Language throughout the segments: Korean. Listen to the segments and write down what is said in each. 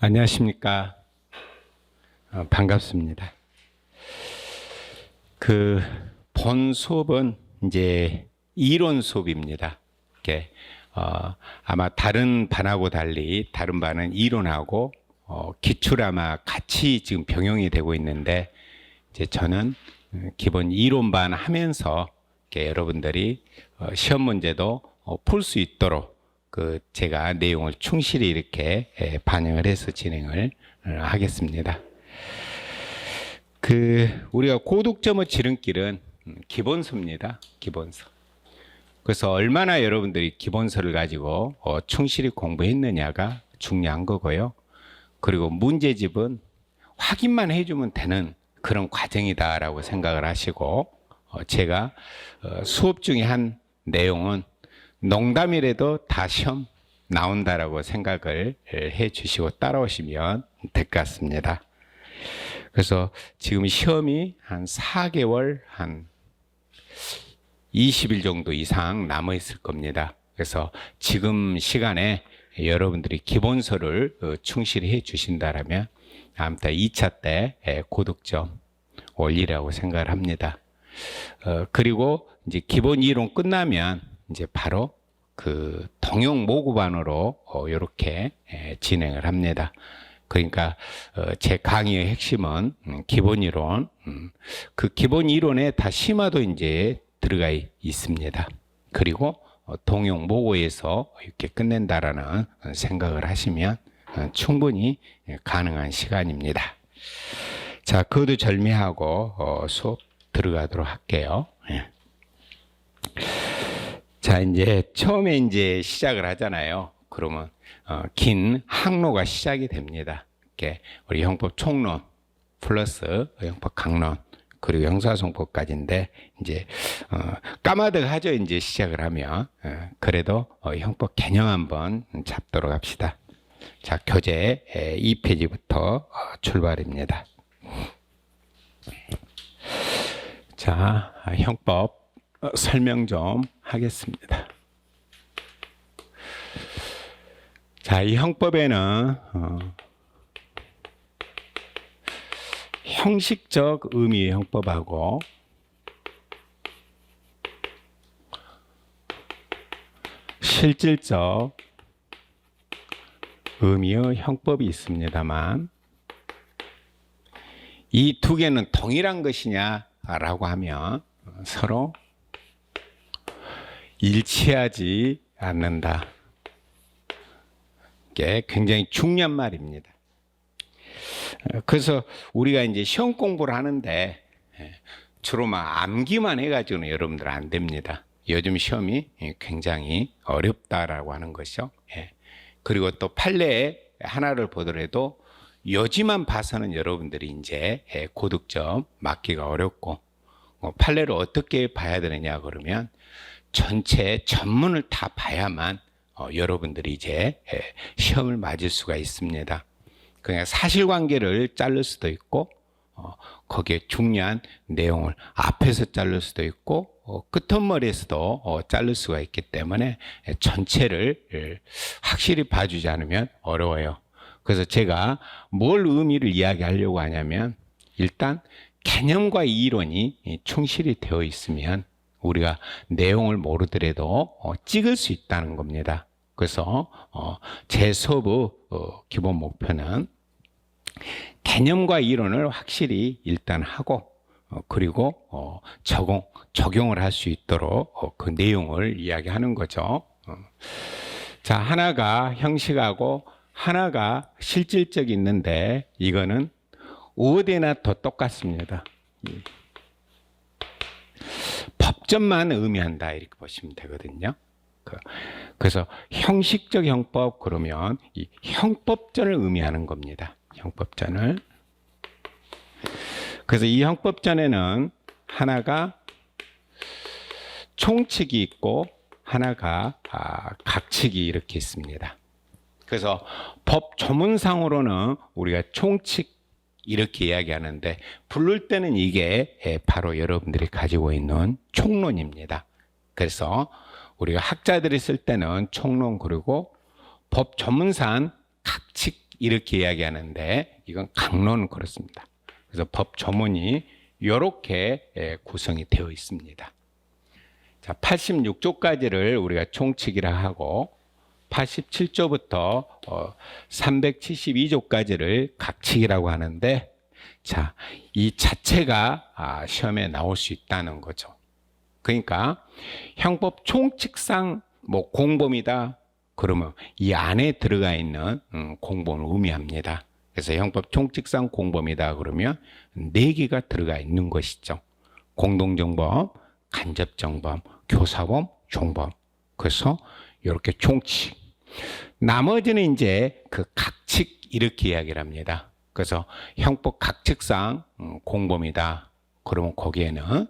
안녕하십니까. 반갑습니다. 본 수업은 이제 이론 수업입니다. 아마 다른 반하고 달리 다른 반은 이론하고 기출 아마 같이 지금 병용이 되고 있는데, 이제 저는 기본 이론 반 하면서 여러분들이 시험 문제도 풀 수 있도록 제가 내용을 충실히 이렇게 반영을 해서 진행을 하겠습니다. 우리가 고득점의 지름길은 기본서입니다. 기본서. 그래서 얼마나 여러분들이 기본서를 가지고 충실히 공부했느냐가 중요한 거고요. 그리고 문제집은 확인만 해주면 되는 그런 과정이다라고 생각을 하시고, 제가 수업 중에 한 내용은 농담이라도 다 시험 나온다라고 생각을 해 주시고 따라오시면 될 것 같습니다. 그래서 지금 시험이 한 4개월, 한 20일 정도 이상 남아 있을 겁니다. 그래서 지금 시간에 여러분들이 기본서를 충실히 해 주신다라면 다음 달 2차 때 고득점 올리라고 생각을 합니다. 그리고 이제 기본 이론 끝나면 이제 바로 동영 모구반으로 이렇게 진행을 합니다. 그러니까 제 강의의 핵심은 기본 이론, 그 기본 이론에 다 심화도 이제 들어가 있습니다. 그리고 동영 모고에서 이렇게 끝낸다라는 생각을 하시면 충분히 가능한 시간입니다. 자, 그것도 절미하고 수업 들어가도록 할게요. 자, 이제 처음에 이제 시작을 하잖아요. 그러면 긴 항로가 시작이 됩니다. 이렇게 우리 형법 총론 플러스 형법 강론 그리고 형사송법까지인데, 이제 까마득하죠. 이제 시작을 하면. 그래도 형법 개념 한번 잡도록 합시다. 자, 교재 2페이지부터 출발입니다. 자, 형법 설명 좀 하겠습니다. 자, 이 형법에는 형식적 의미의 형법하고 실질적 의미의 형법이 있습니다만, 이 두 개는 동일한 것이냐라고 하면 서로 일치하지 않는다. 이게 굉장히 중요한 말입니다. 그래서 우리가 이제 시험 공부를 하는데 주로 막 암기만 해가지고는 여러분들 안 됩니다. 요즘 시험이 굉장히 어렵다라고 하는 것이죠. 그리고 또 판례 하나를 보더라도 요지만 봐서는 여러분들이 이제 고득점 맞기가 어렵고, 판례를 어떻게 봐야 되느냐 그러면 전체 전문을 다 봐야만 여러분들이 이제 시험을 맞을 수가 있습니다. 그냥 사실관계를 자를 수도 있고, 거기에 중요한 내용을 앞에서 자를 수도 있고, 끝머리에서도 자를 수가 있기 때문에 전체를 확실히 봐주지 않으면 어려워요. 그래서 제가 뭘 의미를 이야기하려고 하냐면, 일단 개념과 이론이 충실히 되어 있으면 우리가 내용을 모르더라도 찍을 수 있다는 겁니다. 그래서 제 수업의 기본 목표는 개념과 이론을 확실히 일단 하고, 그리고 적용을 할 수 있도록 그 내용을 이야기하는 거죠. 자, 하나가 형식하고 하나가 실질적 있는데, 이거는 어디나 더 똑같습니다. 법전만 의미한다 이렇게 보시면 되거든요. 그래서 형식적 형법 그러면 이 형법전을 의미하는 겁니다. 형법전을. 그래서 이 형법전에는 하나가 총칙이 있고 하나가 각칙이 이렇게 있습니다. 그래서 법 조문상으로는 우리가 총칙 이렇게 이야기하는데, 부를 때는 이게 바로 여러분들이 가지고 있는 총론입니다. 그래서 우리가 학자들이 쓸 때는 총론, 그리고 법 전문상 각칙 이렇게 이야기하는데 이건 강론은 그렇습니다. 그래서 법 조문이 이렇게 구성이 되어 있습니다. 자, 86조까지를 우리가 총칙이라 하고 87조부터 372조까지를 각칙이라고 하는데, 자, 이 자체가 시험에 나올 수 있다는 거죠. 그러니까 형법 총칙상 뭐 공범이다 그러면 이 안에 들어가 있는 공범을 의미합니다. 그래서 형법 총칙상 공범이다 그러면 4개가 들어가 있는 것이죠. 공동정범, 간접정범, 교사범, 종범. 그래서 이렇게 총칙. 나머지는 이제 그 각칙 이렇게 이야기를 합니다. 그래서 형법 각칙상 공범이다. 그러면 거기에는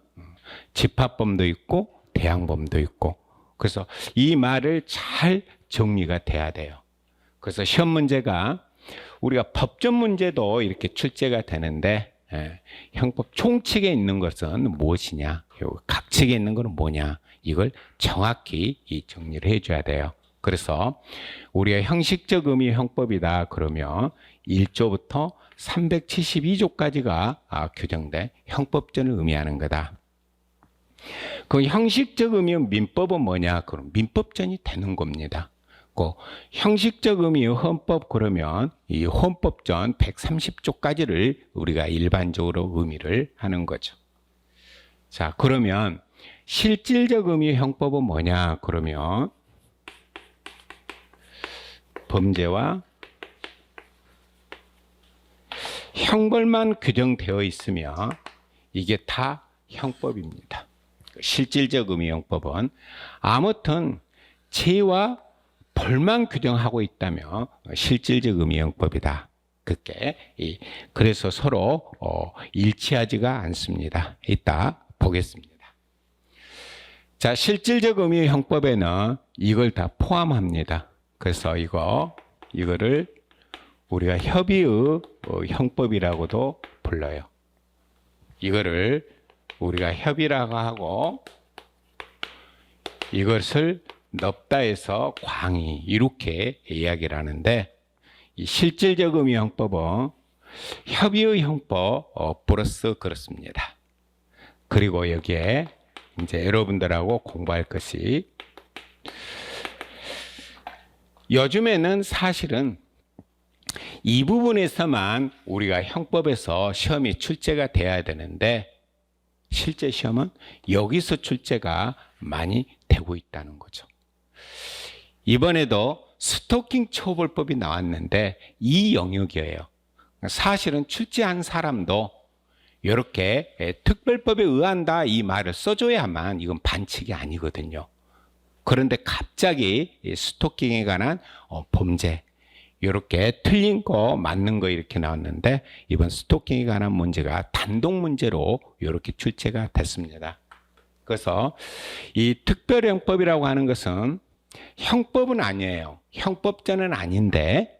집합범도 있고 대항범도 있고. 그래서 이 말을 잘 정리가 돼야 돼요. 그래서 시험 문제가 우리가 법전 문제도 이렇게 출제가 되는데, 형법 총칙에 있는 것은 무엇이냐, 각칙에 있는 것은 뭐냐, 이걸 정확히 이 정리를 해줘야 돼요. 그래서 우리가 형식적 의미 형법이다 그러면 1조부터 372조까지가 규정된 형법전을 의미하는 거다. 그 형식적 의미의 민법은 뭐냐? 그럼 민법전이 되는 겁니다. 그 형식적 의미의 헌법 그러면 이 헌법전 130조까지를 우리가 일반적으로 의미를 하는 거죠. 자, 그러면 실질적 의미의 형법은 뭐냐? 그러면 범죄와 형벌만 규정되어 있으면 이게 다 형법입니다. 실질적 의미 형법은 아무튼 죄와 벌만 규정하고 있다면 실질적 의미 형법이다. 그게 그래서 서로 일치하지가 않습니다. 이따 보겠습니다. 자, 실질적 의미 형법에는 이걸 다 포함합니다. 그래서 이거를 우리가 협의의 형법이라고도 불러요. 이거를 우리가 협의라고 하고 이것을 넙다에서 광의 이렇게 이야기를 하는데, 이 실질적 의미 형법은 협의의 형법 플러스 그렇습니다. 그리고 여기에 이제 여러분들하고 공부할 것이, 요즘에는 사실은 이 부분에서만 우리가 형법에서 시험이 출제가 돼야 되는데 실제 시험은 여기서 출제가 많이 되고 있다는 거죠. 이번에도 스토킹 처벌법이 나왔는데 이 영역이에요. 사실은 출제한 사람도 이렇게 특별법에 의한다 이 말을 써줘야만 이건 반칙이 아니거든요. 그런데 갑자기 스토킹에 관한 범죄 이렇게 틀린 거 맞는 거 이렇게 나왔는데, 이번 스토킹에 관한 문제가 단독 문제로 이렇게 출제가 됐습니다. 그래서 이 특별형법이라고 하는 것은 형법은 아니에요. 형법전은 아닌데,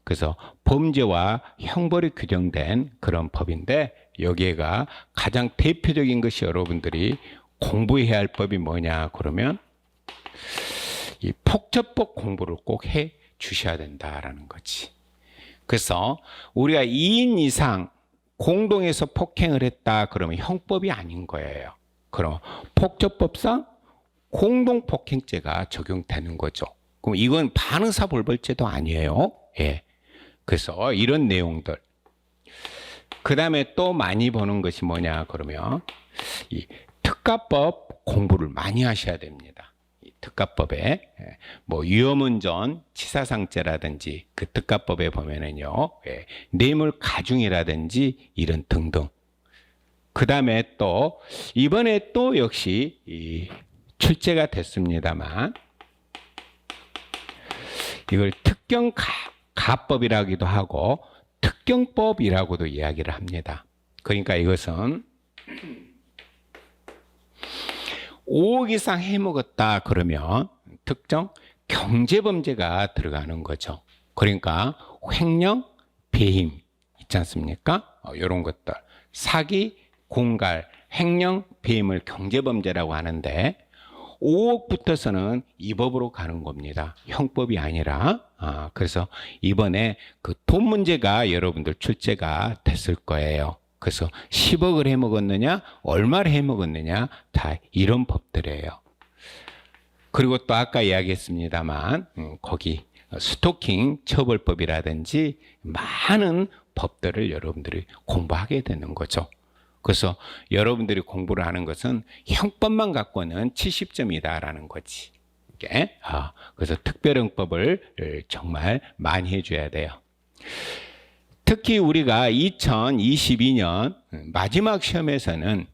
그래서 범죄와 형벌이 규정된 그런 법인데, 여기에가 가장 대표적인 것이 여러분들이 공부해야 할 법이 뭐냐 그러면 이 폭처법 공부를 꼭 해 주셔야 된다라는 거지. 그래서 우리가 2인 이상 공동해서 폭행을 했다 그러면 형법이 아닌 거예요. 그럼 폭처법상 공동폭행죄가 적용되는 거죠. 그럼 이건 반의사불벌죄도 아니에요. 그래서 이런 내용들. 그 다음에 또 많이 보는 것이 뭐냐 그러면 이 특가법 공부를 많이 하셔야 됩니다. 특가법에 뭐 위험운전, 치사상죄라든지 그 특가법에 보면은요, 뇌물 가중이라든지 이런 등등. 그 다음에 또 이번에 또 역시 출제가 됐습니다만 이걸 특경가법이라기도 하고 특경법이라고도 이야기를 합니다. 그러니까 이것은 5억 이상 해먹었다 그러면 특정 경제범죄가 들어가는 거죠. 그러니까 횡령, 배임 있지 않습니까? 이런 것들. 사기, 공갈, 횡령, 배임을 경제범죄라고 하는데 5억부터서는 이 법으로 가는 겁니다. 형법이 아니라. 그래서 이번에 그 돈 문제가 여러분들 출제가 됐을 거예요. 그래서 10억을 해먹었느냐, 얼마를 해먹었느냐, 다 이런 법들이에요. 그리고 또 아까 이야기했습니다만, 거기 스토킹 처벌법이라든지 많은 법들을 여러분들이 공부하게 되는 거죠. 그래서 여러분들이 공부를 하는 것은 형법만 갖고는 70점이다라는 거지. 그래서 특별형법을 정말 많이 해줘야 돼요. 특히 우리가 2022년 마지막 시험에서는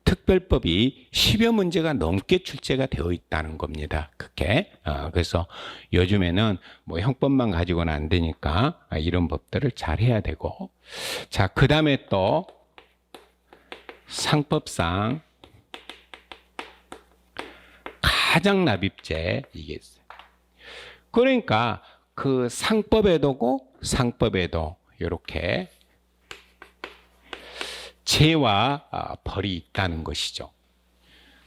특별법이 10여 문제가 넘게 출제가 되어 있다는 겁니다. 그게. 그래서 요즘에는 뭐 형법만 가지고는 안 되니까 이런 법들을 잘 해야 되고. 자, 그 다음에 또 상법상 가장납입죄 이게 있어요. 그러니까 그 상법에도고 상법에도 이렇게 죄와 벌이 있다는 것이죠.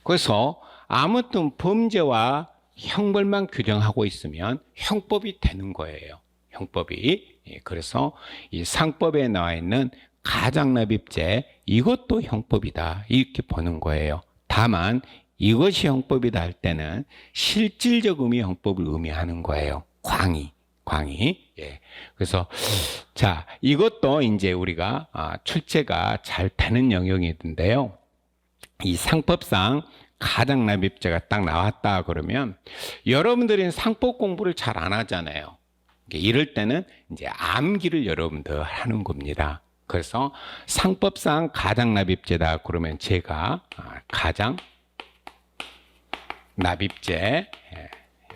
그래서 아무튼 범죄와 형벌만 규정하고 있으면 형법이 되는 거예요. 형법이. 그래서 이 상법에 나와 있는 가장납입죄 이것도 형법이다 이렇게 보는 거예요. 다만 이것이 형법이다 할 때는 실질적 의미 형법을 의미하는 거예요. 광의. 예. 그래서 자, 이것도 이제 우리가 출제가 잘 되는 영역인데요. 이 상법상 가장납입죄가 딱 나왔다 그러면 여러분들이 상법 공부를 잘 안 하잖아요. 이럴 때는 이제 암기를 여러분들 하는 겁니다. 그래서 상법상 가장납입죄다 그러면 제가 가장납입죄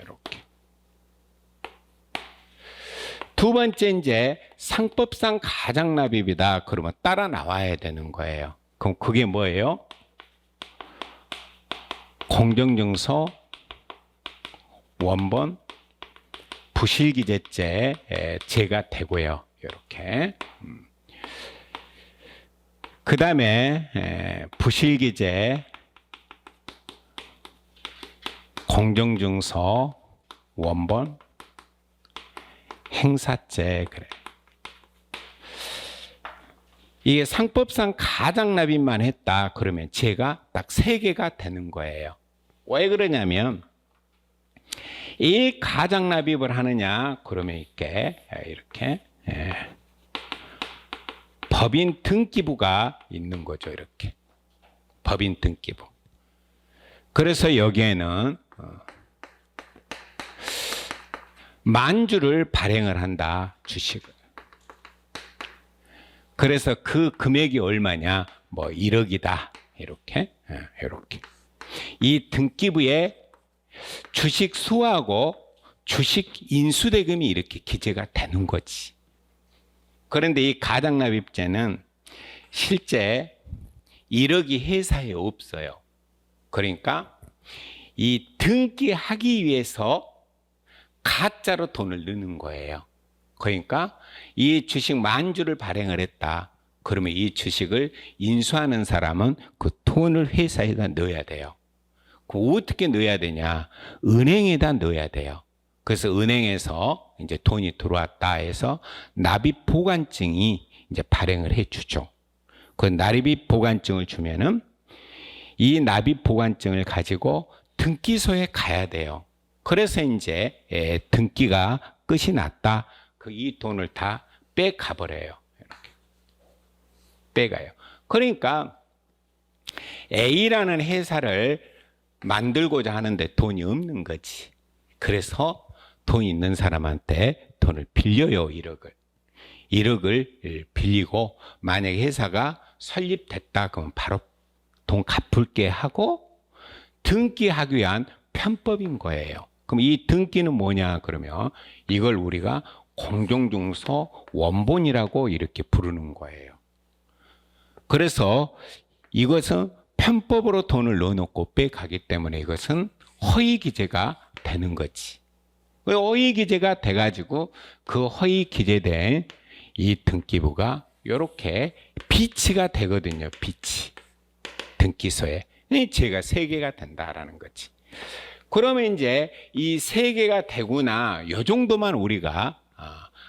이렇게. 두 번째 이제 상법상 가장납입이다 그러면 따라 나와야 되는 거예요. 그럼 그게 뭐예요? 공정증서 원본 부실기재죄 죄가 되고요. 이렇게. 그 다음에 부실기재 공정증서 원본 행사죄 그래. 이게 상법상 가장납입만 했다 그러면 죄가 딱 3개가 되는 거예요. 왜 그러냐면 이 가장납입을 하느냐 그러면 이렇게 법인 등기부가 있는 거죠. 이렇게 법인 등기부. 그래서 여기에는 만주를 발행을 한다. 주식을. 그래서 그 금액이 얼마냐? 뭐 1억이다. 이렇게. 이 등기부에 주식 수하고 주식 인수대금이 이렇게 기재가 되는 거지. 그런데 이 가장납입죄는 실제 1억이 회사에 없어요. 그러니까 이 등기하기 위해서 가짜로 돈을 넣는 거예요. 그러니까 이 주식 만주를 발행을 했다. 그러면 이 주식을 인수하는 사람은 그 돈을 회사에다 넣어야 돼요. 그 어떻게 넣어야 되냐? 은행에다 넣어야 돼요. 그래서 은행에서 이제 돈이 들어왔다 해서 납입 보관증이 이제 발행을 해주죠. 그 납입 보관증을 주면은 이 납입 보관증을 가지고 등기소에 가야 돼요. 그래서 이제 등기가 끝이 났다. 그 이 돈을 다 빼가버려요. 이렇게 빼가요. 그러니까 A라는 회사를 만들고자 하는데 돈이 없는 거지. 그래서 돈 있는 사람한테 돈을 빌려요. 1억을 빌리고 만약에 회사가 설립됐다 그러면 바로 돈 갚을게 하고 등기하기 위한 편법인 거예요. 그럼 이 등기는 뭐냐 그러면 이걸 우리가 공정증서 원본이라고 이렇게 부르는 거예요. 그래서 이것은 편법으로 돈을 넣어놓고 빼가기 때문에 이것은 허위기재가 되는 거지. 허위기재가 돼가지고 그 허위기재된 이 등기부가 이렇게 비치가 되거든요. 비치. 등기소에. 이 죄가 세 개가 된다라는 거지. 그러면 이제 이 세 개가 되구나, 요 정도만 우리가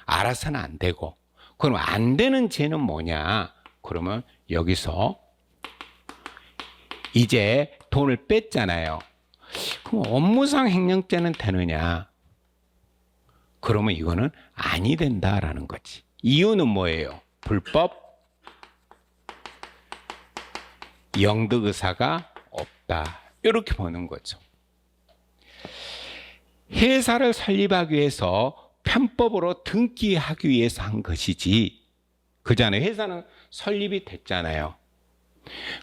알아서는 안 되고, 그럼 안 되는 죄는 뭐냐? 그러면 여기서 이제 돈을 뺐잖아요. 그럼 업무상 횡령죄는 되느냐? 그러면 이거는 아니 된다라는 거지. 이유는 뭐예요? 불법 영득 의사가 없다. 이렇게 보는 거죠. 회사를 설립하기 위해서 편법으로 등기하기 위해서 한 것이지, 그잖아요. 회사는 설립이 됐잖아요.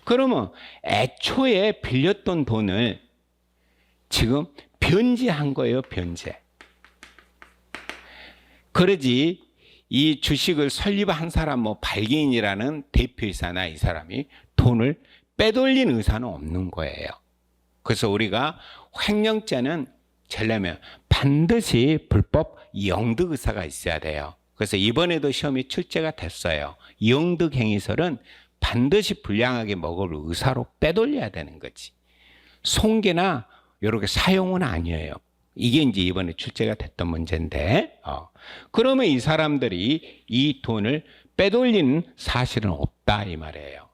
그러면 애초에 빌렸던 돈을 지금 변제한 거예요, 변제. 그러지 이 주식을 설립한 사람, 뭐 발기인이라는 대표이사나 이 사람이 돈을 빼돌린 의사는 없는 거예요. 그래서 우리가 횡령죄는 되려면 반드시 불법 영득 의사가 있어야 돼요. 그래서 이번에도 시험이 출제가 됐어요. 영득 행위설은 반드시 불량하게 먹을 의사로 빼돌려야 되는 거지. 손괴나 이렇게 사용은 아니에요. 이게 이제 이번에 출제가 됐던 문제인데, 그러면 이 사람들이 이 돈을 빼돌리는 사실은 없다 이 말이에요.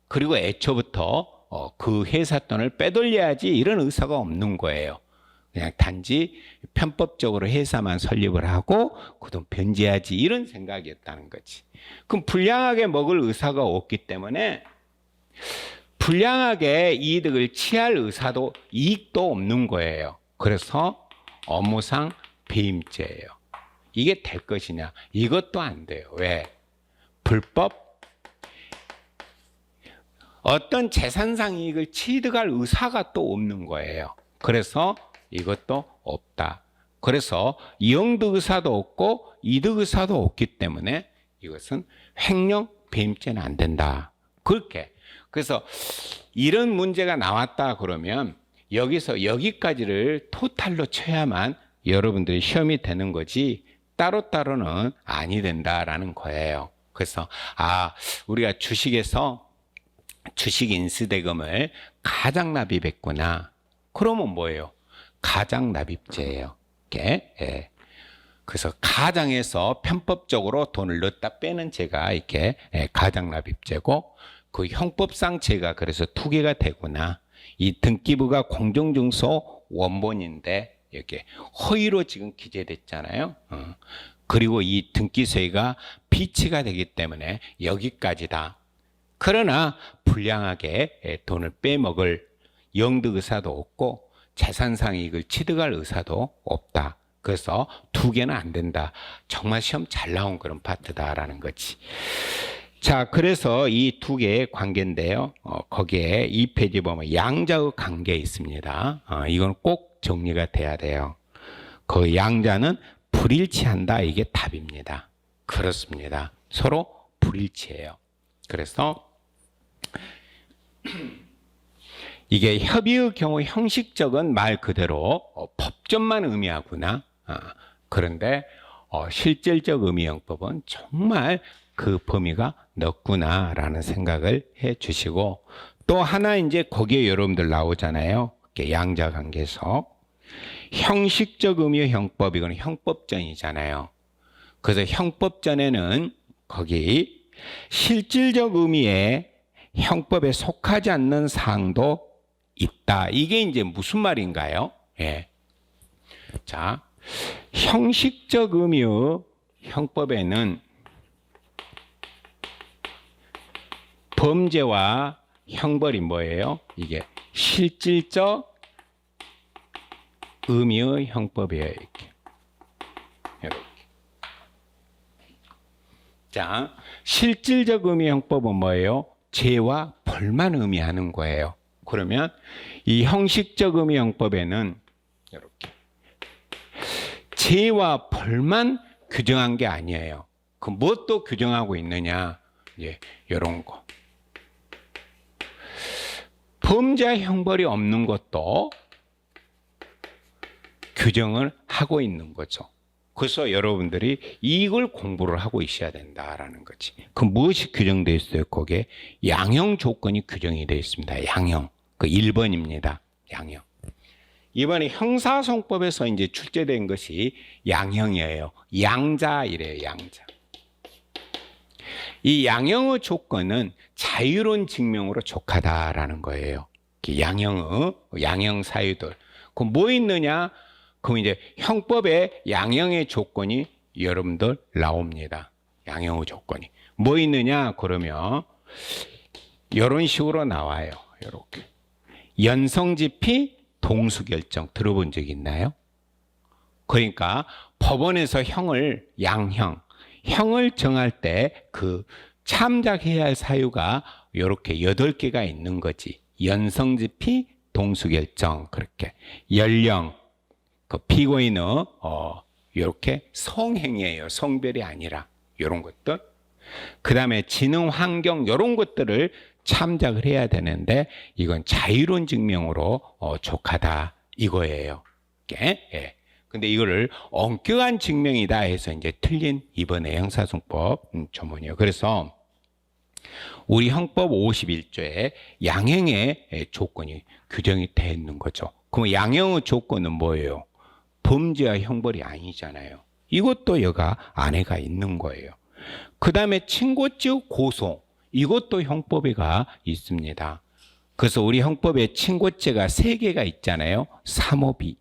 그리고 애초부터 그 회사 돈을 빼돌려야지 이런 의사가 없는 거예요. 그냥 단지 편법적으로 회사만 설립을 하고 그 돈 변제하지 이런 생각이었다는 거지. 그럼 불량하게 먹을 의사가 없기 때문에 불량하게 이득을 취할 의사도 이익도 없는 거예요. 그래서 업무상 배임죄예요. 이게 될 것이냐? 이것도 안 돼요. 왜? 불법 어떤 재산상 이익을 취득할 의사가 또 없는 거예요. 그래서 이것도 없다. 그래서 영득 의사도 없고 이득 의사도 없기 때문에 이것은 횡령 배임죄는 안 된다. 그렇게. 그래서 이런 문제가 나왔다 그러면 여기서 여기까지를 토탈로 쳐야만 여러분들이 시험이 되는 거지 따로따로는 아니 된다라는 거예요. 그래서 우리가 주식에서 주식 인수대금을 가장 납입했구나. 그러면 뭐예요? 가장 납입죄예요. 이렇게. 예. 그래서 가장에서 편법적으로 돈을 넣었다 빼는 죄가 이렇게 가장 납입죄고, 그 형법상 죄가 그래서 두 개가 되구나. 이 등기부가 공정증서 원본인데 이렇게 허위로 지금 기재됐잖아요. 그리고 이 등기소유가 비치가 되기 때문에 여기까지다. 그러나 불량하게 돈을 빼먹을 영득 의사도 없고 재산상 이익을 취득할 의사도 없다. 그래서 두 개는 안 된다. 정말 시험 잘 나온 그런 파트다라는 거지. 자, 그래서 이 두 개의 관계인데요. 거기에 2페이지 보면 양자의 관계 있습니다. 이건 꼭 정리가 돼야 돼요. 그 양자는 불일치한다. 이게 답입니다. 그렇습니다. 서로 불일치해요. 그래서 이게 협의의 경우 형식적은 말 그대로 법전만 의미하구나. 그런데 실질적 의미형법은 정말 그 범위가 넓구나라는 생각을 해 주시고, 또 하나 이제 거기에 여러분들 나오잖아요. 양자관계에서 형식적 의미의 형법, 이건 형법전이잖아요. 그래서 형법전에는 거기 실질적 의미의 형법에 속하지 않는 사항도 있다. 이게 이제 무슨 말인가요? 예. 자, 형식적 의미의 형법에는 범죄와 형벌이 뭐예요? 이게 실질적 의미의 형법이에요. 이렇게. 자, 실질적 의미 형법은 뭐예요? 죄와 벌만 의미하는 거예요. 그러면 이 형식적 의미 형법에는 이렇게 죄와 벌만 규정한 게 아니에요. 그 무엇도 규정하고 있느냐? 예, 이런 거. 범죄 형벌이 없는 것도 규정을 하고 있는 거죠. 그래서 여러분들이 이걸 공부를 하고 있어야 된다라는 거지. 그 무엇이 규정되어 있어요? 거기에 양형 조건이 규정이 되어 있습니다. 양형. 그 1번입니다. 양형. 이번에 형사소송법에서 이제 출제된 것이 양형이에요. 양자이래요. 양자. 이 양형의 조건은 자유로운 증명으로 족하다라는 거예요. 양형 사유들. 그럼 뭐 있느냐? 그럼 이제 형법에 양형의 조건이 여러분들 나옵니다. 양형의 조건이. 뭐 있느냐? 그러면 이런 식으로 나와요. 이렇게. 연성집히 동수결정 들어본 적 있나요? 그러니까 법원에서 형을 정할 때 그 참작해야 할 사유가 이렇게 8개가 있는 거지. 연성집히 동수결정 그렇게. 연령, 그 피고인의 이렇게 성행위예요. 성별이 아니라 이런 것들. 그 다음에 지능 환경 이런 것들을 참작을 해야 되는데 이건 자유로운 증명으로 족하다 이거예요. 예. 근데 이거를 엄격한 증명이다 해서 이제 틀린 이번에 형사소송법 조문이에요. 그래서 우리 형법 51조에 양형의 조건이 규정이 되어 있는 거죠. 그럼 양형의 조건은 뭐예요? 범죄와 형벌이 아니잖아요. 이것도 여가 안에가 있는 거예요. 그 다음에 친고죄 고소 이것도 형법에가 있습니다. 그래서 우리 형법에 친고죄가 3개가 있잖아요. 삼업이,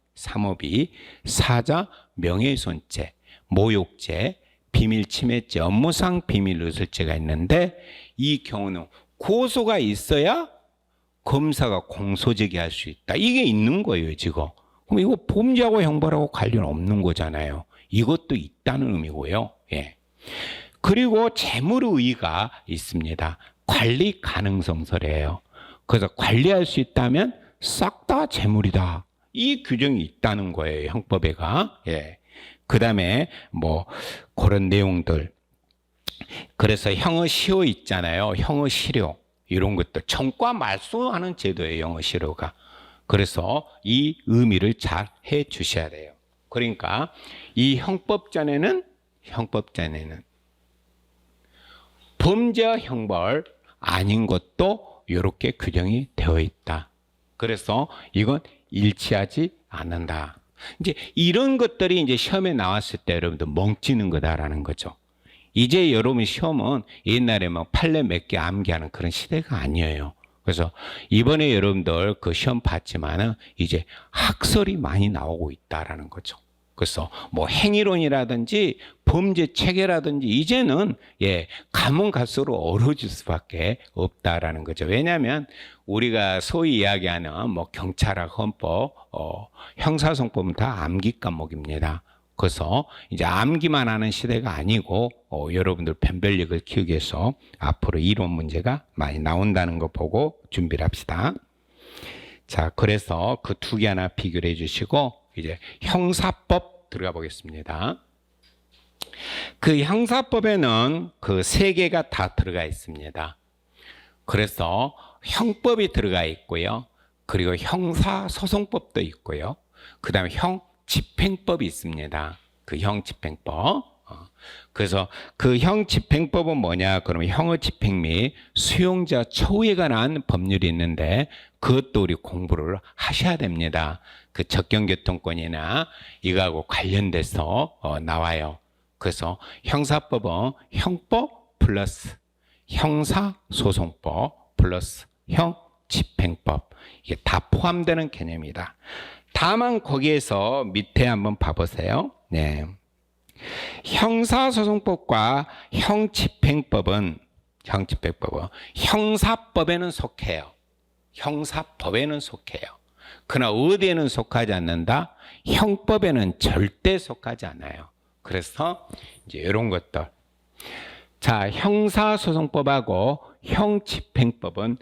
사자, 명예훼손죄, 모욕죄, 비밀침해죄, 업무상 비밀누설죄가 있는데 이 경우는 고소가 있어야 검사가 공소제기할 수 있다. 이게 있는 거예요, 지금. 그럼 이거 범죄하고 형벌하고 관련 없는 거잖아요. 이것도 있다는 의미고요. 예. 그리고 재물의의가 있습니다. 관리 가능성설이에요. 그래서 관리할 수 있다면 싹 다 재물이다. 이 규정이 있다는 거예요. 형법에가. 예. 그 다음에 뭐 그런 내용들. 그래서 형의 시효 있잖아요. 형의 실효. 이런 것들. 청과 말소하는 제도예요. 형의 실효가. 그래서 이 의미를 잘 해 주셔야 돼요. 그러니까 이 형법전에는 범죄와 형벌 아닌 것도 이렇게 규정이 되어 있다. 그래서 이건 일치하지 않는다. 이제 이런 것들이 이제 시험에 나왔을 때 여러분들 멍찌는 거다라는 거죠. 이제 여러분 시험은 옛날에 막 판례 몇 개 암기하는 그런 시대가 아니에요. 그래서 이번에 여러분들 그 시험 봤지만은 이제 학설이 많이 나오고 있다라는 거죠. 그래서 뭐 행위론이라든지 범죄 체계라든지 이제는 가면 갈수록 어려워질 수밖에 없다라는 거죠. 왜냐하면 우리가 소위 이야기하는 뭐 경찰학, 헌법, 형사소송법은 다 암기 과목입니다. 그래서 이제 암기만 하는 시대가 아니고 여러분들 변별력을 키우기 위해서 앞으로 이론 문제가 많이 나온다는 거 보고 준비를 합시다. 자, 그래서 그 2개 하나 비교를 해주시고 이제 형사법 들어가 보겠습니다. 그 형사법에는 그 3개가 다 들어가 있습니다. 그래서 형법이 들어가 있고요. 그리고 형사소송법도 있고요. 그 다음에 형집행법이 있습니다. 그 형집행법. 그래서 그 형집행법은 뭐냐? 그러면 형의 집행 및 수용자 처우에 관한 법률이 있는데 그것도 우리 공부를 하셔야 됩니다. 그 접경교통권이나 이거하고 관련돼서 나와요. 그래서 형사법은 형법 플러스 형사소송법 플러스 형집행법 이게 다 포함되는 개념이다. 다만 거기에서 밑에 한번 봐보세요. 네. 형사소송법과 형집행법은 형사법에는 속해요. 형사법에는 속해요. 그러나 어디에는 속하지 않는다? 형법에는 절대 속하지 않아요. 그래서 이제 이런 것들. 자, 형사소송법하고 형집행법은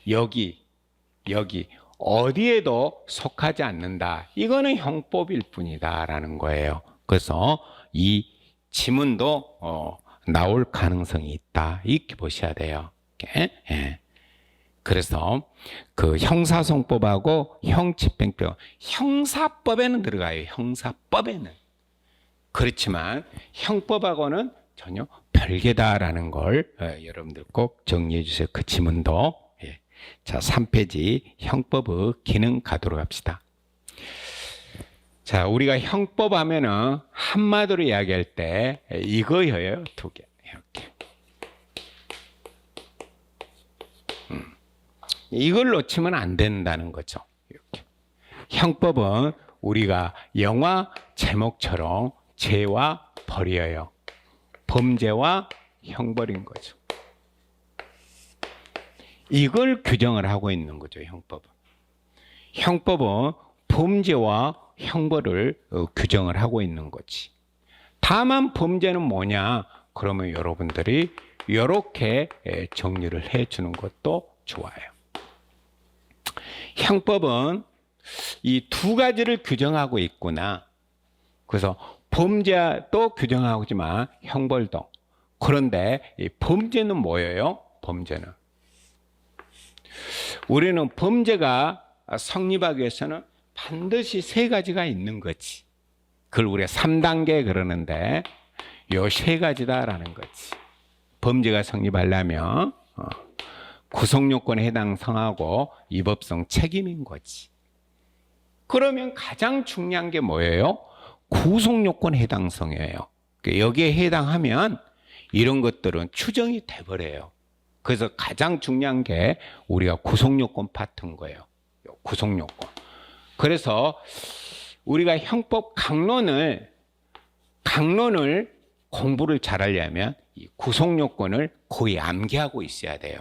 여기 어디에도 속하지 않는다. 이거는 형법일 뿐이다라는 거예요. 그래서 이 지문도 나올 가능성이 있다. 이렇게 보셔야 돼요. 예. 그래서 그 형사소송법하고 형집행법, 형사법에는 들어가요. 형사법에는. 그렇지만 형법하고는 전혀 별개다라는 걸 여러분들 꼭 정리해 주세요. 그 지문도. 예. 자, 3페이지 형법의 기능 가도록 합시다. 자, 우리가 형법 하면은 한마디로 이야기할 때 이거예요. 두 개. 이렇게. 이걸 놓치면 안 된다는 거죠. 이렇게. 형법은 우리가 영화 제목처럼 죄와 벌이에요. 범죄와 형벌인 거죠. 이걸 규정을 하고 있는 거죠, 형법은. 형법은 범죄와 형벌을 규정을 하고 있는 거지. 다만 범죄는 뭐냐? 그러면 여러분들이 이렇게 정리를 해 주는 것도 좋아요. 형법은 이 두 가지를 규정하고 있구나. 그래서 범죄도 규정하지만 형벌도. 그런데 이 범죄는 뭐예요? 범죄는 우리는 범죄가 성립하기 위해서는 반드시 세 가지가 있는 거지. 그걸 우리가 3단계 그러는데 요 세 가지다라는 거지. 범죄가 성립하려면 구속요건에 해당성하고 위법성 책임인 거지. 그러면 가장 중요한 게 뭐예요? 구속요건 해당성이에요. 여기에 해당하면 이런 것들은 추정이 돼버려요. 그래서 가장 중요한 게 우리가 구속요건 파트인 거예요. 구속요건. 그래서 우리가 형법 강론을 공부를 잘하려면 이 구속요건을 거의 암기하고 있어야 돼요.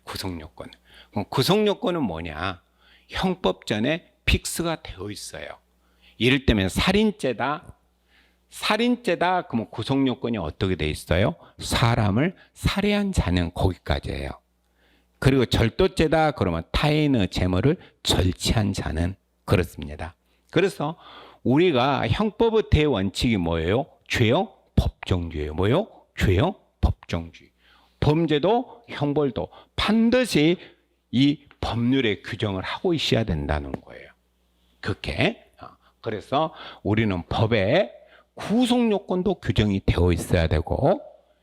구속요건. 그럼 구속요건은 뭐냐? 형법전에 픽스가 되어 있어요. 이를테면 살인죄다. 그러면 구속요건이 어떻게 되어 있어요? 사람을 살해한 자는 거기까지예요. 그리고 절도죄다. 그러면 타인의 재물을 절취한 자는 그렇습니다. 그래서 우리가 형법의 대원칙이 뭐예요? 죄형 법정주의예요. 뭐예요? 죄형 법정주의. 범죄도 형벌도 반드시 이 법률에 규정을 하고 있어야 된다는 거예요. 그렇게. 그래서 우리는 법에 구속요건도 규정이 되어 있어야 되고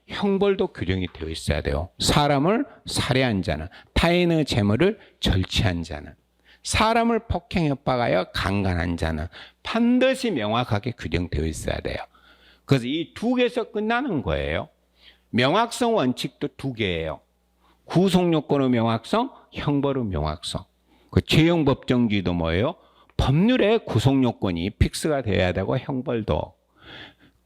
형벌도 규정이 되어 있어야 돼요. 사람을 살해한 자는, 타인의 재물을 절취한 자는, 사람을 폭행 협박하여 강간한 자는 반드시 명확하게 규정되어 있어야 돼요. 그래서 이 두 개에서 끝나는 거예요. 명확성 원칙도 두 개예요. 구속요건의 명확성, 형벌의 명확성. 그 죄형 법정주의도 뭐예요? 법률에 구속요건이 픽스가 돼야 되고 형벌도.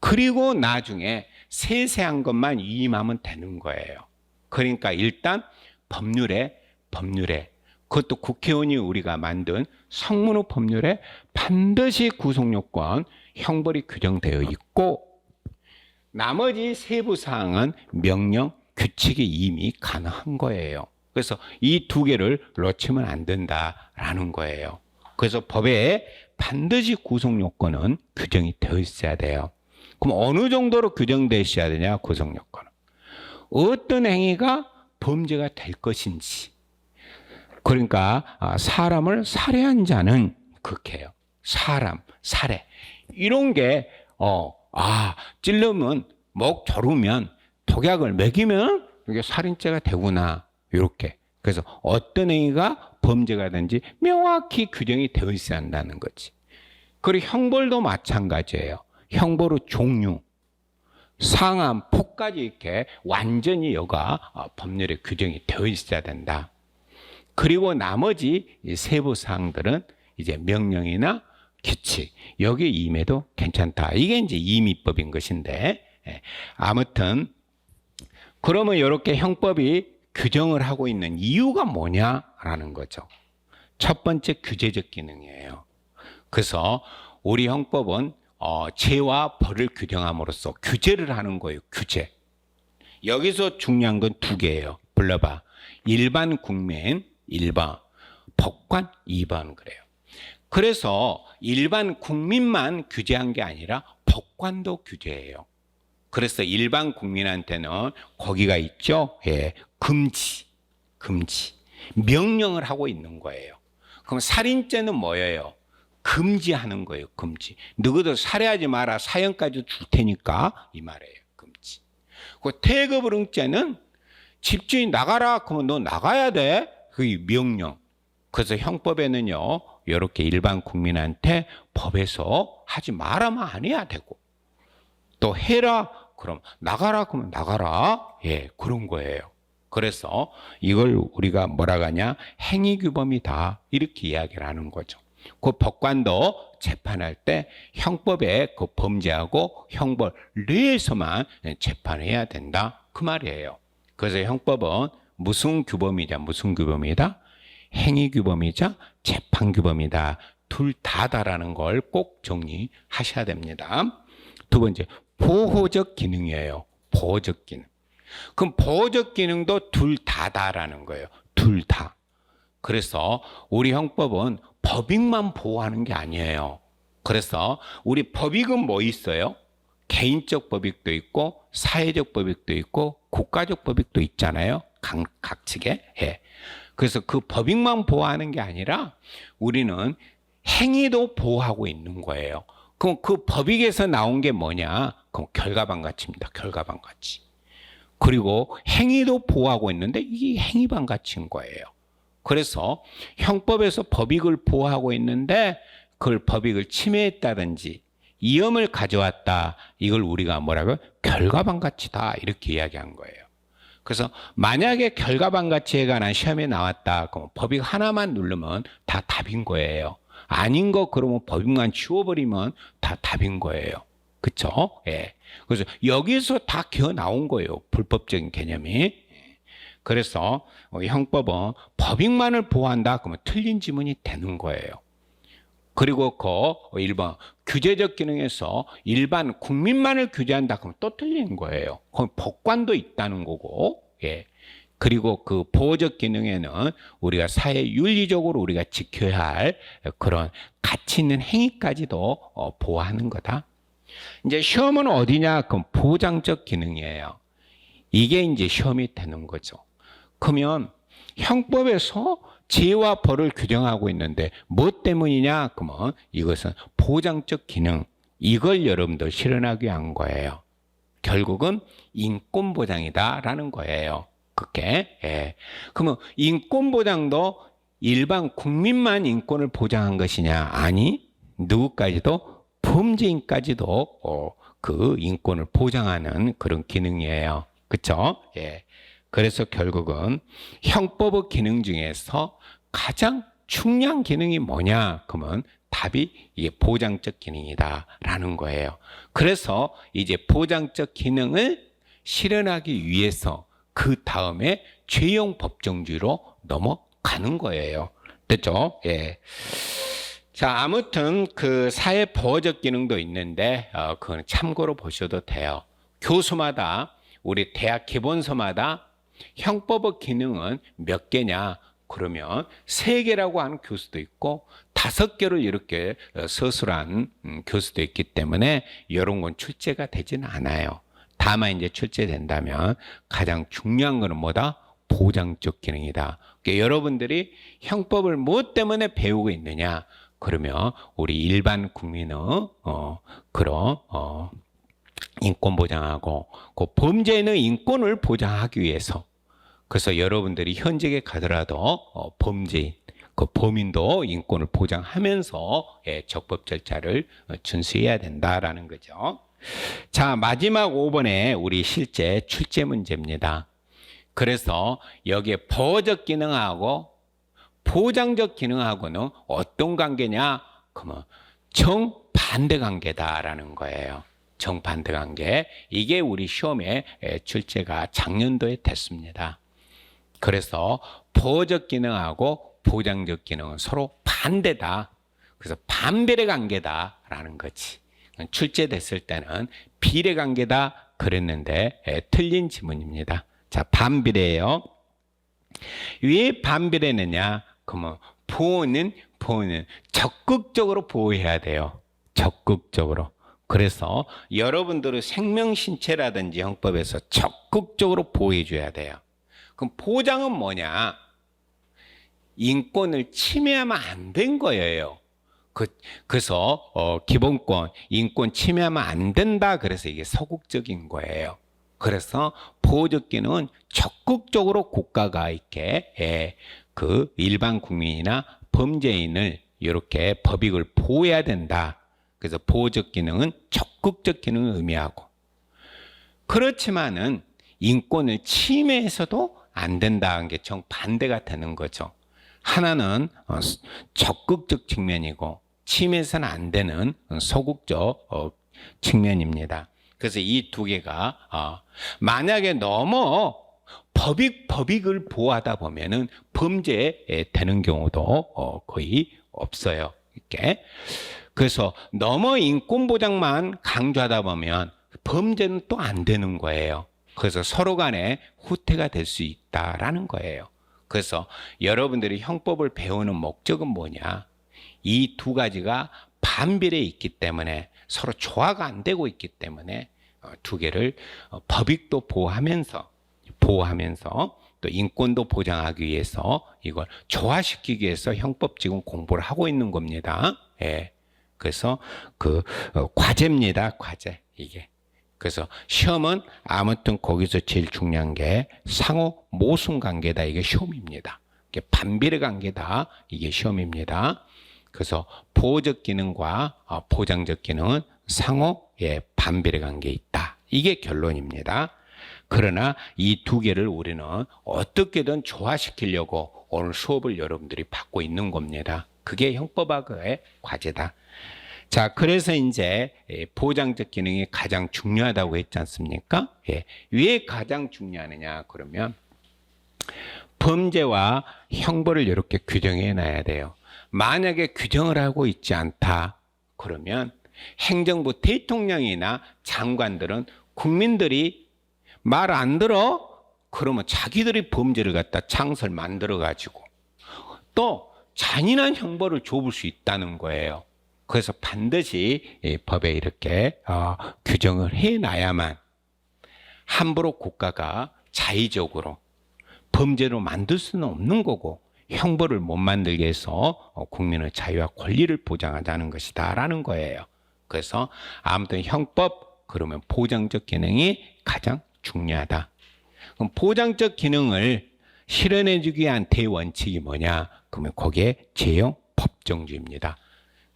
그리고 나중에 세세한 것만 위임하면 되는 거예요. 그러니까 일단 법률에 그것도 국회의원이 우리가 만든 성문의 법률에 반드시 구속요건, 형벌이 규정되어 있고 나머지 세부 사항은 명령, 규칙이 이미 가능한 거예요. 그래서 이 두 개를 놓치면 안 된다라는 거예요. 그래서 법에 반드시 구속요건은 규정이 되어 있어야 돼요. 그럼 어느 정도로 규정되어 있어야 되냐? 구속요건은. 어떤 행위가 범죄가 될 것인지. 그러니까 사람을 살해한 자는 그렇게 해요. 사람, 살해. 이런 게 찔르면, 목 조르면, 독약을 먹이면 이게 살인죄가 되구나. 이렇게. 그래서 어떤 행위가 범죄가 되는지 명확히 규정이 되어 있어야 한다는 거지. 그리고 형벌도 마찬가지예요. 형벌의 종류, 상한, 폭까지 이렇게 완전히 여가 법률에 규정이 되어 있어야 된다. 그리고 나머지 세부 사항들은 이제 명령이나 규칙, 여기에 임해도 괜찮다. 이게 이제 임의법인 것인데, 아무튼 그러면 이렇게 형법이 규정을 하고 있는 이유가 뭐냐라는 거죠. 첫 번째 규제적 기능이에요. 그래서 우리 형법은 죄와 벌을 규정함으로써 규제를 하는 거예요. 규제. 여기서 중요한 건 두 개예요. 불러봐. 일반 국민 1번, 법관 2번 그래요. 그래서 일반 국민만 규제한 게 아니라 법관도 규제해요. 그래서 일반 국민한테는 거기가 있죠. 예, 금지. 명령을 하고 있는 거예요. 그럼 살인죄는 뭐예요? 금지하는 거예요. 금지. 너희들 살해하지 마라. 사형까지 줄 테니까 이 말이에요. 금지. 그 태거불응죄는 집주인 나가라. 그러면 너 나가야 돼. 그게 명령. 그래서 형법에는요, 이렇게 일반 국민한테 법에서 하지 말아면 안 해야 되고, 또 해라 그럼 나가라 그러면 나가라, 예, 그런 거예요. 그래서 이걸 우리가 뭐라 하냐, 행위규범이다 이렇게 이야기를 하는 거죠. 그 법관도 재판할 때 형법에 그 범죄하고 형벌 내에서만 재판해야 된다 그 말이에요. 그래서 형법은 무슨 규범이자 무슨 규범이다? 행위규범이자 재판규범이다. 둘 다다라는 걸 꼭 정리하셔야 됩니다. 두 번째, 보호적 기능이에요. 보호적 기능. 그럼 보호적 기능도 둘 다다라는 거예요. 둘 다. 그래서 우리 형법은 법익만 보호하는 게 아니에요. 그래서 우리 법익은 뭐 있어요? 개인적 법익도 있고 사회적 법익도 있고 국가적 법익도 있잖아요. 각 측에. 예. 그래서 그 법익만 보호하는 게 아니라 우리는 행위도 보호하고 있는 거예요. 그럼 그 법익에서 나온 게 뭐냐? 그럼 결과방가치입니다. 결과방가치. 그리고 행위도 보호하고 있는데 이게 행위방가치인 거예요. 그래서 형법에서 법익을 보호하고 있는데 그걸 법익을 침해했다든지 위험을 가져왔다. 이걸 우리가 뭐라고요? 결과방가치다. 이렇게 이야기한 거예요. 그래서 만약에 결과방가치에 관한 시험에 나왔다. 그럼 법익 하나만 누르면 다 답인 거예요. 아닌 거 그러면 법익만 지워버리면 다 답인 거예요. 그쵸? 예. 그래서 여기서 다 기어 나온 거예요. 불법적인 개념이. 그래서 형법은 법익만을 보호한다. 그러면 틀린 지문이 되는 거예요. 그리고 그 일반 규제적 기능에서 일반 국민만을 규제한다. 그러면 또 틀린 거예요. 거기 법관도 있다는 거고. 예. 그리고 그 보호적 기능에는 우리가 사회 윤리적으로 우리가 지켜야 할 그런 가치 있는 행위까지도 보호하는 거다. 이제 시험은 어디냐? 그럼 보장적 기능이에요. 이게 이제 시험이 되는 거죠. 그러면 형법에서 죄와 벌을 규정하고 있는데 뭐 때문이냐? 그러면 이것은 보장적 기능. 이걸 여러분들 실현하기 위한 거예요. 결국은 인권 보장이다라는 거예요. 그게. 예. 그러면 인권 보장도 일반 국민만 인권을 보장한 것이냐? 아니, 누구까지도 범죄인까지도 그 인권을 보장하는 그런 기능이에요. 그렇죠? 예. 그래서 결국은 형법의 기능 중에서 가장 중요한 기능이 뭐냐? 그러면 답이 이게 보장적 기능이다라는 거예요. 그래서 이제 보장적 기능을 실현하기 위해서 그 다음에 죄형 법정주의로 넘어가는 거예요. 됐죠? 예. 자, 아무튼 그 사회 보호적 기능도 있는데 그건 참고로 보셔도 돼요. 교수마다 우리 대학 기본서마다 형법의 기능은 몇 개냐? 그러면 3개라고 하는 교수도 있고 5개를 이렇게 서술한 교수도 있기 때문에 이런 건 출제가 되지는 않아요. 다만 이제 출제된다면 가장 중요한 거는 뭐다? 보장적 기능이다. 그러니까 여러분들이 형법을 무엇 때문에 배우고 있느냐? 그러면 우리 일반 국민의 그런 인권 보장하고 그 범죄인의 인권을 보장하기 위해서. 그래서 여러분들이 현직에 가더라도 범죄인, 그 범인도 인권을 보장하면서 적법 절차를 준수해야 된다라는 거죠. 자, 마지막 5번에 우리 실제 출제 문제입니다. 그래서 여기에 보호적 기능하고 보장적 기능하고는 어떤 관계냐? 그러면 정반대 관계다라는 거예요. 정반대 관계. 이게 우리 시험에 출제가 작년도에 됐습니다. 그래서 보호적 기능하고 보장적 기능은 서로 반대다. 그래서 반비례 관계다라는 거지. 출제됐을 때는 비례 관계다 그랬는데 틀린 지문입니다. 자, 반비례예요. 왜 반비례느냐? 그러면 보호는 적극적으로 보호해야 돼요. 적극적으로. 그래서 여러분들의 생명신체라든지 형법에서 적극적으로 보호해 줘야 돼요. 그럼 보장은 뭐냐? 인권을 침해하면 안 된 거예요. 그래서 기본권, 인권 침해하면 안 된다. 그래서 이게 서국적인 거예요. 그래서 보호적 기능은 적극적으로 국가가 이렇게 그 일반 국민이나 범죄인을 이렇게 법익을 보호해야 된다. 그래서 보호적 기능은 적극적 기능을 의미하고, 그렇지만은 인권을 침해해서도 안 된다는 게 정반대가 되는 거죠. 하나는 적극적 측면이고 침해해서는 안 되는 소극적 측면입니다. 그래서 이 두 개가 만약에 너무 법익을 보호하다 보면은 범죄에 되는 경우도 거의 없어요. 이렇게. 그래서 너무 인권 보장만 강조하다 보면 범죄는 또 안 되는 거예요. 그래서 서로 간에 후퇴가 될 수 있다라는 거예요. 그래서 여러분들이 형법을 배우는 목적은 뭐냐? 이 두 가지가 반비례해 있기 때문에, 서로 조화가 안 되고 있기 때문에 두 개를 법익도 보호하면서 또 인권도 보장하기 위해서 이걸 조화시키기 위해서 형법 지금 공부를 하고 있는 겁니다. 예. 그래서 그 과제입니다. 과제 이게. 그래서 시험은 아무튼 거기서 제일 중요한 게 상호 모순 관계다. 이게 시험입니다. 이게 반비례 관계다. 이게 시험입니다. 그래서 보호적 기능과 보장적 기능은 상호 반비례 관계에 있다. 이게 결론입니다. 그러나 이 두 개를 우리는 어떻게든 조화시키려고 오늘 수업을 여러분들이 받고 있는 겁니다. 그게 형법학의 과제다. 자, 그래서 이제 보장적 기능이 가장 중요하다고 했지 않습니까? 예. 왜 가장 중요하느냐? 그러면 범죄와 형벌을 이렇게 규정해 놔야 돼요. 만약에 규정을 하고 있지 않다. 그러면 행정부 대통령이나 장관들은 국민들이 말 안 들어? 그러면 자기들이 범죄를 갖다 창설 만들어 가지고 또 잔인한 형벌을 좁을 수 있다는 거예요. 그래서 반드시 법에 이렇게 규정을 해놔야만 함부로 국가가 자의적으로 범죄로 만들 수는 없는 거고, 형벌을 못 만들게 해서 국민의 자유와 권리를 보장하자는 것이다 라는 거예요. 그래서 아무튼 형법, 그러면 보장적 기능이 가장 중요하다. 그럼 보장적 기능을 실현해주기 위한 대원칙이 뭐냐? 그러면 거기에 제형 법정주의입니다.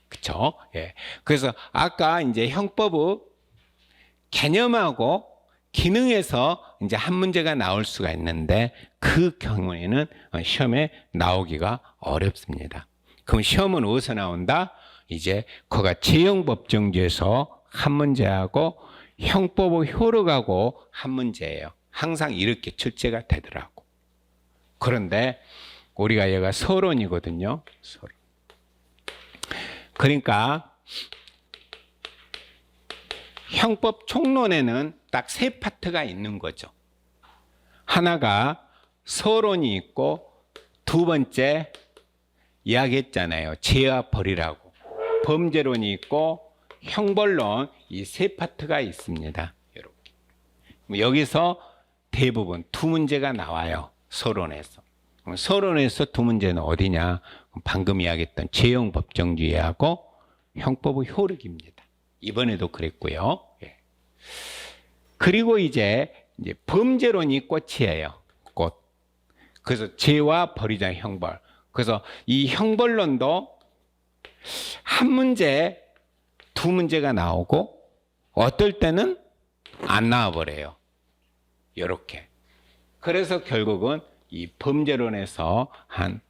그렇죠? 예. 그래서 아까 이제 형법의 개념하고 기능에서 이제 한 문제가 나올 수가 있는데, 그 경우에는 시험에 나오기가 어렵습니다. 그럼 시험은 어디서 나온다? 이제 그가 제형 법정주의에서 한 문제하고 형법의 효력하고 한 문제예요. 항상 이렇게 출제가 되더라고. 그런데 우리가 얘가 서론이거든요. 서론. 그러니까 형법 총론에는 딱 세 파트가 있는 거죠. 하나가 서론이 있고, 두 번째 이야기했잖아요. 죄와 벌이라고. 범죄론이 있고 형벌론, 이 세 파트가 있습니다. 이렇게. 여기서 대부분 두 문제가 나와요. 서론에서. 서론에서 두 문제는 어디냐? 방금 이야기했던 제형 법정주의하고 형법의 효력입니다. 이번에도 그랬고요. 예. 그리고 이제 범죄론이 꽃이에요. 꽃. 그래서 죄와 벌이자 형벌. 그래서 이 형벌론도 한 문제, 두 문제가 나오고 어떨 때는 안 나와버려요. 이렇게. 그래서 결국은 이 범죄론에서 한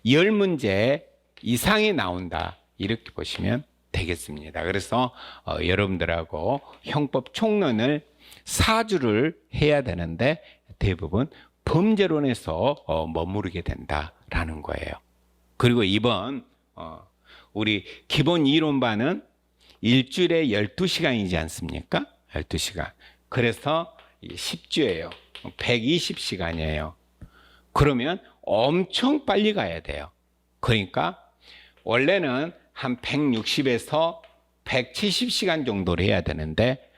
10문제 이상이 나온다. 이렇게 보시면 되겠습니다. 그래서 여러분들하고 형법 총론을 4주를 해야 되는데 대부분 범죄론에서 머무르게 된다라는 거예요. 그리고 이번 우리 기본 이론반은 일주일에 12시간이지 않습니까? 12시간. 그래서 10주예요. 120시간이에요. 그러면 엄청 빨리 가야 돼요. 그러니까 원래는 한 160에서 170시간 정도를 해야 되는데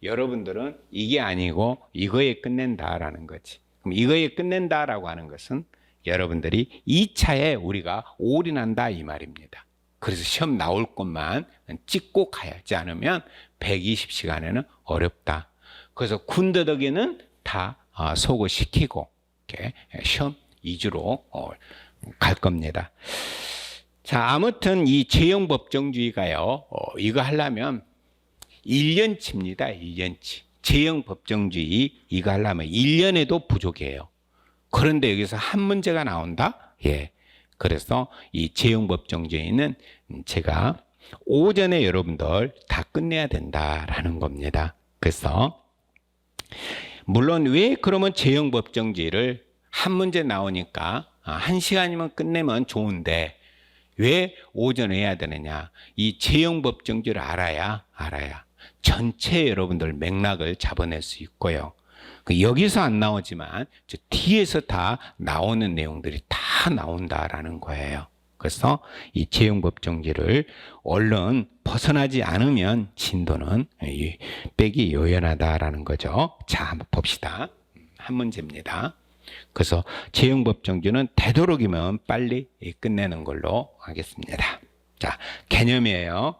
여러분들은 이게 아니고 이거에 끝낸다라는 거지. 그럼 이거에 끝낸다라고 하는 것은 여러분들이 2차에 우리가 올인한다 이 말입니다. 그래서 시험 나올 것만 찍고 가야지 않으면 120시간에는 어렵다. 그래서 군더더기는 다 소거시키고 이렇게 시험 위주로 갈 겁니다. 자, 아무튼 이 제형법정주의가요, 이거 하려면 1년치입니다. 1년치. 제형법정주의 이거 하려면 1년에도 부족해요. 그런데 여기서 한 문제가 나온다? 예. 그래서 이 제형법정주의는 제가 오전에 여러분들 다 끝내야 된다라는 겁니다. 그래서 물론 왜 그러면 제형법정주의를 한 문제 나오니까 1시간이면 끝내면 좋은데 왜 오전에 해야 되느냐? 이 제형법정주의를 알아야 전체 여러분들 맥락을 잡아낼 수 있고요. 여기서 안 나오지만 저 뒤에서 다 나오는 내용들이 다 나온다라는 거예요. 그래서 이 제형법정주의를 얼른 벗어나지 않으면 진도는 빼기 요연하다라는 거죠. 자, 한번 봅시다. 한 문제입니다. 그래서 제형법정주의는 되도록이면 빨리 끝내는 걸로 하겠습니다. 자, 개념이에요.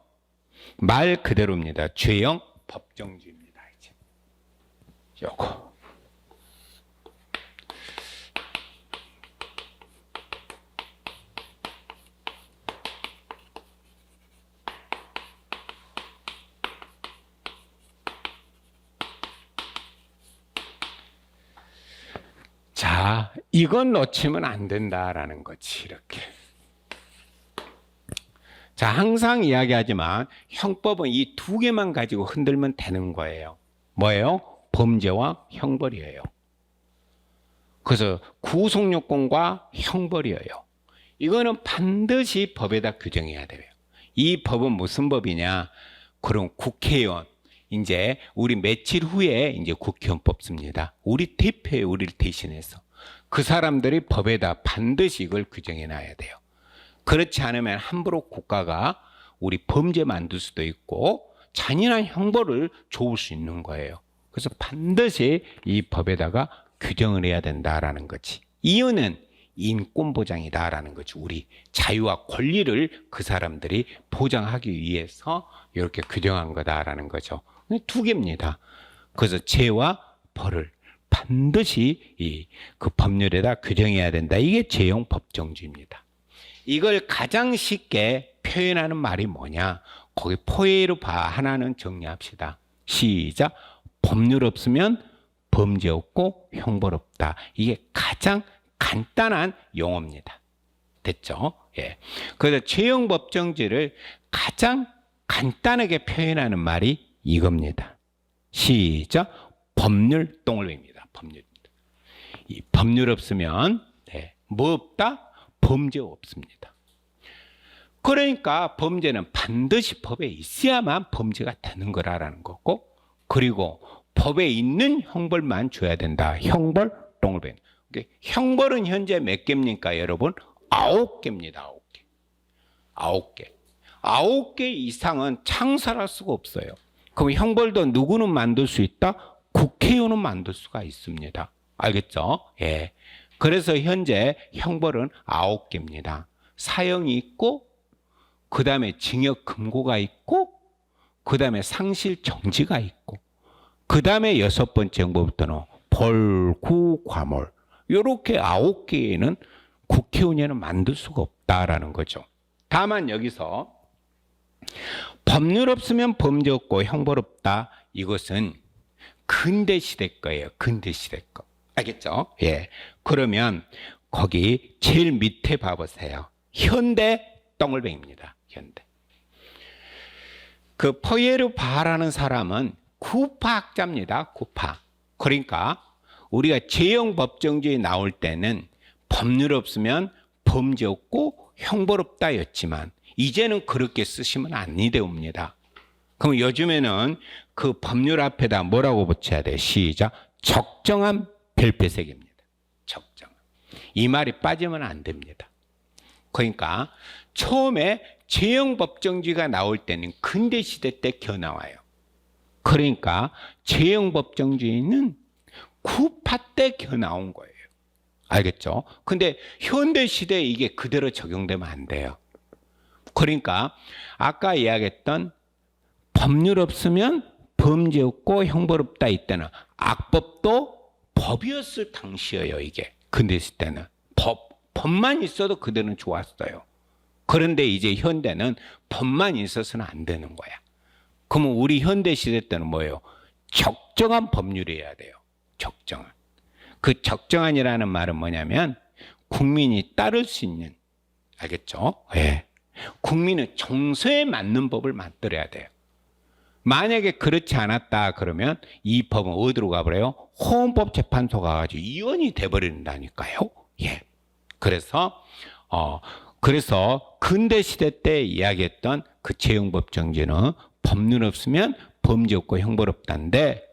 말 그대로입니다. 제형법정주의입니다. 이제 요거. 자, 이건 놓치면 안 된다라는 거지, 이렇게. 자, 항상 이야기하지만 형법은 이 두 개만 가지고 흔들면 되는 거예요. 뭐예요? 범죄와 형벌이에요. 그래서 구속요건과 형벌이에요. 이거는 반드시 법에다 규정해야 돼요. 이 법은 무슨 법이냐? 그럼 국회의원, 이제 우리 며칠 후에 이제 국회의원 뽑습니다. 우리 대표예요, 우리를 대신해서. 그 사람들이 법에다 반드시 이걸 규정해 놔야 돼요. 그렇지 않으면 함부로 국가가 우리 범죄 만들 수도 있고 잔인한 형벌을 줘올 수 있는 거예요. 그래서 반드시 이 법에다가 규정을 해야 된다라는 거지. 이유는 인권 보장이다라는 거지. 우리 자유와 권리를 그 사람들이 보장하기 위해서 이렇게 규정한 거다라는 거죠. 두 개입니다. 그래서 죄와 벌을 반드시 그 법률에다 규정해야 된다. 이게 제형법정주의입니다. 이걸 가장 쉽게 표현하는 말이 뭐냐? 거기 포에르 바 하나는 정리합시다. 시작. 법률 없으면 범죄 없고 형벌 없다. 이게 가장 간단한 용어입니다. 됐죠? 예. 그래서 제형법정주의를 가장 간단하게 표현하는 말이 이겁니다. 시작. 법률 동글입니다. 법률입니다. 이 법률 없으면 뭐 없다? 범죄 없습니다. 그러니까 범죄는 반드시 법에 있어야만 범죄가 되는 거라는 거고, 그리고 법에 있는 형벌만 줘야 된다. 형벌 동글뱅이. 형벌은 현재 몇 개입니까, 여러분? 9개입니다. 9개. 9개. 9개 이상은 창설할 수가 없어요. 그럼 형벌도 누구는 만들 수 있다? 국회의원은 만들 수가 있습니다. 알겠죠? 예. 그래서 현재 형벌은 9개입니다. 사형이 있고, 그 다음에 징역 금고가 있고, 그 다음에 상실 정지가 있고, 그 다음에 6번째 형법부터는 벌구 과몰. 이렇게 9개는 국회의원에는 만들 수가 없다라는 거죠. 다만 여기서 법률 없으면 범죄 없고 형벌 없다. 이것은 근대 시대 거예요. 근대 시대 거. 알겠죠? 예. 그러면 거기 제일 밑에 봐보세요. 현대 동글뱅입니다. 현대. 그 포에르 바라는 사람은 구파학자입니다. 구파. 그러니까 우리가 제형법정주의 나올 때는 법률 없으면 범죄 없고 형벌 없다였지만 이제는 그렇게 쓰시면 안 되옵니다. 그럼 요즘에는 그 법률 앞에다 뭐라고 붙여야 돼? 시작. 적정한 별표색입니다. 적정. 이 말이 빠지면 안 됩니다. 그러니까 처음에 제형법정주의가 나올 때는 근대 시대 때 겨 나와요. 그러니까 제형법정주의는 구파 때 겨 나온 거예요. 알겠죠? 근데 현대 시대에 이게 그대로 적용되면 안 돼요. 그러니까 아까 이야기했던 법률 없으면 범죄 없고 형벌 없다 이때는 악법도 법이었을 당시예요. 이게 근대 시대는. 법만 있어도 그들은 좋았어요. 그런데 이제 현대는 법만 있어서는 안 되는 거야. 그러면 우리 현대 시대 때는 뭐예요? 적정한 법률이어야 돼요. 적정한. 그 적정한이라는 말은 뭐냐면 국민이 따를 수 있는, 알겠죠? 예. 국민의 정서에 맞는 법을 만들어야 돼요. 만약에 그렇지 않았다 그러면 이 법은 어디로 가버려요? 헌법재판소 가가지고 이원이 돼버린다니까요. 예. 그래서 근대 시대 때 이야기했던 그 재형법정지는 법률 없으면 범죄 없고 형벌 없다는데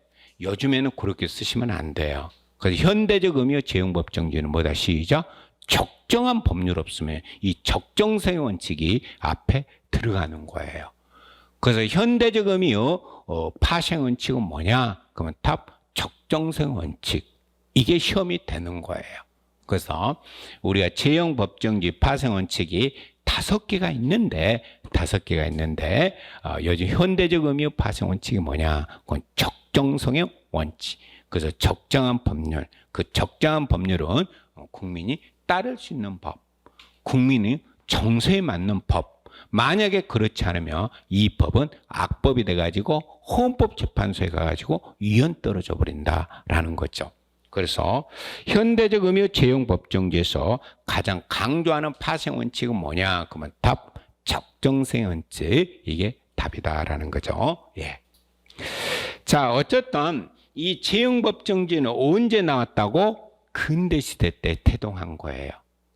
요즘에는 그렇게 쓰시면 안 돼요. 그래서 현대적 의미의 재형법정지는 뭐다? 시작. 적정한 법률 없으면 이 적정성의 원칙이 앞에 들어가는 거예요. 그래서 현대적 의미의 파생 원칙은 뭐냐? 그러면 답 적정성 원칙. 이게 시험이 되는 거예요. 그래서 우리가 재형법정지 파생 원칙이 5개가 있는데 요즘 현대적 의미의 파생 원칙이 뭐냐? 그건 적정성의 원칙. 그래서 적정한 법률. 그 적정한 법률은 국민이 따를 수 있는 법. 국민의 정서에 맞는 법. 만약에 그렇지 않으면 이 법은 악법이 돼가지고 헌법재판소에 가가지고 위헌 떨어져 버린다라는 거죠. 그래서 현대적 의미의 재형법정지에서 가장 강조하는 파생 원칙은 뭐냐? 그러면 답 적정성 원칙. 이게 답이다라는 거죠. 예. 자, 어쨌든 이 재형법정지는 언제 나왔다고? 근대시대 때 태동한 거예요.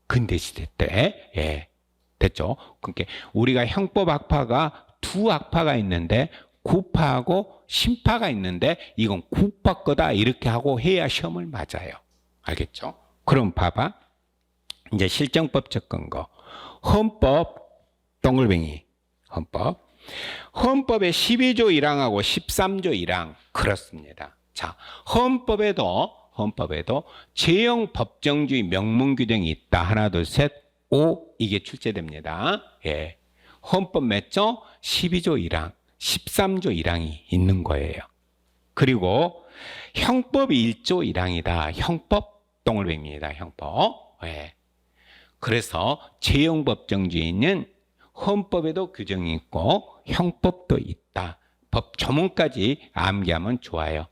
근대시대 때. 예. 됐죠? 그러니까 우리가 형법 학파가 2학파가 있는데 구파하고 신파가 있는데 이건 구파 거다 이렇게 하고 해야 시험을 맞아요. 알겠죠? 그럼 봐봐. 이제 실정법 접근거. 헌법 동글뱅이. 헌법의 12조 1항하고 13조 1항 그렇습니다. 자, 헌법에도 재형 법정주의 명문 규정이 있다. 하나, 둘, 셋, 5 이게 출제됩니다. 예. 헌법 몇 조? 12조 1항, 13조 1항이 있는 거예요. 그리고 형법 1조 1항이다. 형법 동글뱅이입니다. 형법. 예. 그래서 재형 법정주의는 헌법에도 규정이 있고 형법도 있다. 법 조문까지 암기하면 좋아요.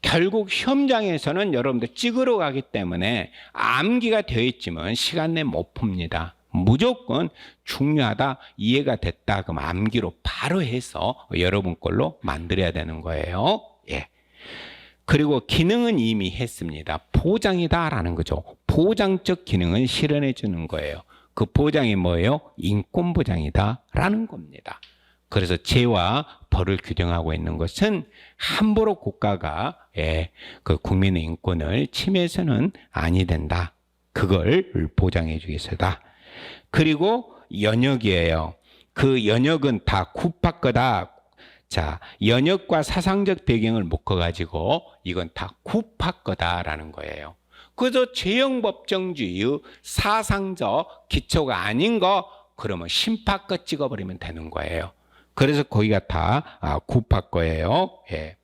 결국 시험장에서는 여러분들 찍으러 가기 때문에 암기가 되어 있지만 시간 내에 못 풉니다. 무조건 중요하다, 이해가 됐다 그럼 암기로 바로 해서 여러분 걸로 만들어야 되는 거예요. 예. 그리고 기능은 이미 했습니다. 보장이다라는 거죠. 보장적 기능은 실현해 주는 거예요. 그 보장이 뭐예요? 인권 보장이다라는 겁니다. 그래서 죄와 벌을 규정하고 있는 것은 함부로 국가가 그 국민의 인권을 침해해서는 아니 된다. 그걸 보장해 주기 위해서다. 그리고 연역이에요. 그 연역은 다 구파 거다. 자, 연역과 사상적 배경을 묶어가지고 이건 다 구파 거다라는 거예요. 그래서 재형법정주의 사상적 기초가 아닌 거 그러면 심파 거 찍어버리면 되는 거예요. 그래서 거기가 다 구파 거예요. 예.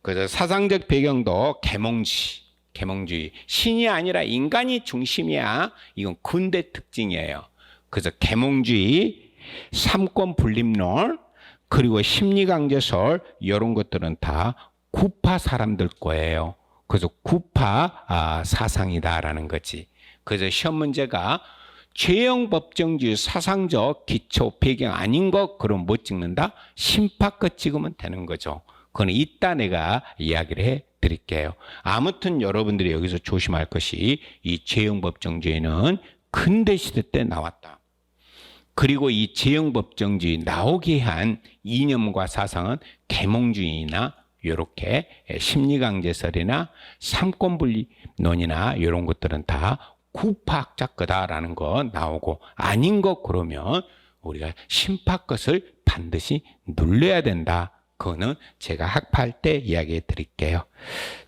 그래서 사상적 배경도 계몽주의. 신이 아니라 인간이 중심이야. 이건 근대 특징이에요. 그래서 계몽주의, 삼권 분립론, 그리고 심리강제설 이런 것들은 다 구파 사람들 거예요. 그래서 구파 사상이다라는 거지. 그래서 시험 문제가 재형 법정주의 사상적 기초 배경 아닌 것 그럼 못 찍는다? 심파껏 찍으면 되는 거죠. 그건 이따 내가 이야기를 해 드릴게요. 아무튼 여러분들이 여기서 조심할 것이 이 재형 법정주의는 근대 시대 때 나왔다. 그리고 이 재형 법정주의 나오게 한 이념과 사상은 계몽주의나 이렇게 심리강제설이나 삼권분립론이나 이런 것들은 다 구파학자 거다라는 거 나오고 아닌 것 그러면 우리가 심파 것을 반드시 눌러야 된다. 그거는 제가 학파할 때 이야기해 드릴게요.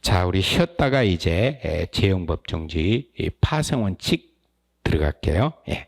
자, 우리 쉬었다가 이제 재형법정주의 파생원칙 들어갈게요. 예.